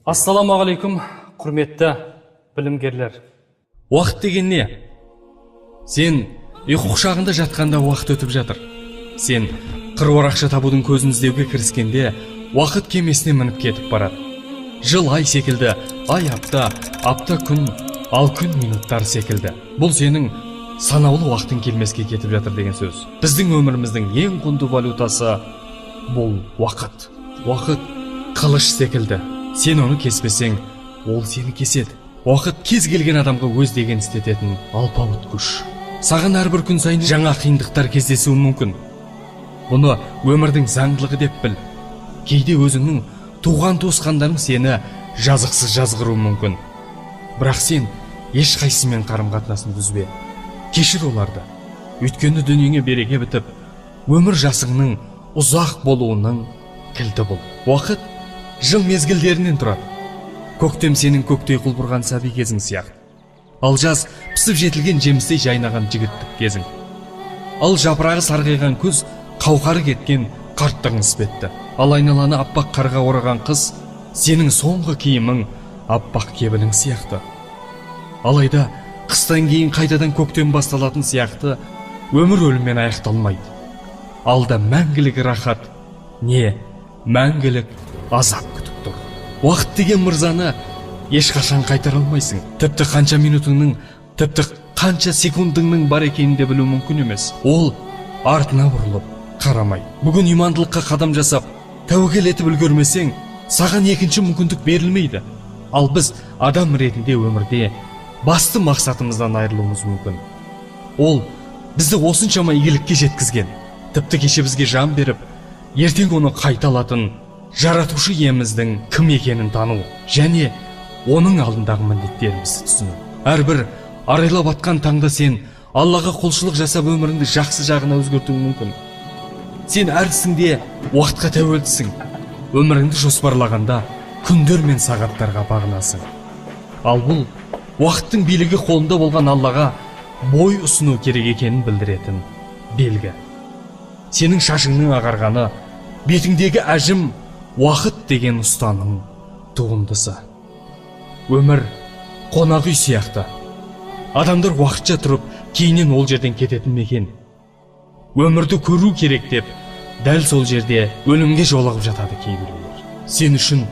Ассаламағалейкум, құрметті білімгерлер. Уақыт деген не? Сен ұйқы құшағында жатқанда уақыт өтіп жатыр. Сен қыруар ақша табудың көзін іздеуге кіріскенде уақыт кемесіне мініп кетіп барады. Жыл ай секілді, ай апта, апта күн, ал күн минуттар секілді. Бұл сенің санаулы уақытың келмеске кетіп жатыр деген сөз. Біздің өміріміздің ең құнды валютасы бұл уақыт. Уақыт қылыш секілді. Сен оны кеспесең, ол сені кеседі. Уақыт кез келген адамға өз деген істететін алпауыт күш. Саған әрбір күн сайын жаңа қиындықтар кездесуі мүмкін. Бұны өмірдің заңдылығы деп біл. Кейде өзіңнің туған туысқандарың сені жазықсыз жазғыруы мүмкін. Бірақ сен ешқайсымен қарым-қатынасын үзбе. Кешір оларды. Өйткені дүниеңе береке бітіп, өмір жасыңның ұзақ болуының кілті бұл. Уақыт жыл мезгілдерінен тұрады. Көктем сенің көктей құлпырған сәби кезің сияқты. Ал жаз пісіп жетілген жемістей жайнаған жігіттік кезің. Ал жапырағы сарғайған күз қауқары кеткен қарттығың іспетті. Ал айналаны аппақ қарға ораған қыз сенің соңғы киімің аппақ кебінің сияқты. Алайда қыстан кейін қайтадан көктем басталатын сияқты өмір өліммен аяқталмайды. Алда мәңгілік рахат не мәңгілік азап күтіп тұр. Уақыт деген мырзаны ешқашан қайтара алмайсың. Тіпті қанша минутыңның, тіпті қанша секундыңның бар екенін де білу мүмкін емес. Ол артына бұрылып қарамай. Бүгін имандылыққа қадам жасап, тәуекел етіп үлгермесең, саған екінші мүмкіндік берілмейді. Ал біз адам ретінде өмірде басты мақсатымыздан айырылуымыз мүмкін. Ол бізді осыншама игілікке жеткізген. Тіпті кеше бізге жан беріп, ертең оны қайта алатын жаратушы иеміздің кім екенін тану және оның алдындағы міндеттерімізді түсіну. Әрбір арайлап атқан таңда сен Аллаға құлшылық жасап өміріңді жақсы жағына өзгертуің мүмкін. Сен әр ісіңде уақытқа тәуелдісің. Өміріңді жоспарлағанда күндер мен сағаттарға бағынасың. Ал бұл уақыттың билігі қолында болған Аллаға бой ұсыну керек екенін білдіретін белгі. Сенің шашыңның ағарғаны, бетіңдегі әжім уақыт деген ұстаның туындысы. Өмір қонақ үй сияқты. Адамдар уақытша тұрып, кейіннен ол жерден кететін мекен. Өмірді көру керек деп, дәл сол жерде өлімге жолығып жатады кейбіреулер. Сен үшін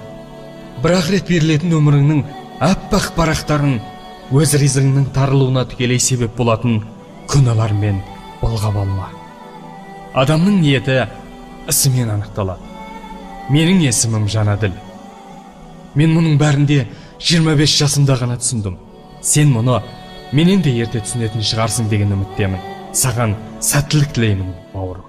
бір-ақ рет берілетін өміріңнің аппақ парақтарын өз ризығыңның тарылуына тікелей себеп болатын күнәлармен былғап алма. Адамның ниеті ісімен анықталады. Менің есімім Жанаділ. Мен мұның бәрінде 25 жасымда ғана түсіндім. Сен мұны менен де ерте түсінетін шығарсың деген үміттемін. Саған сәттілік тілеймін, бауырым.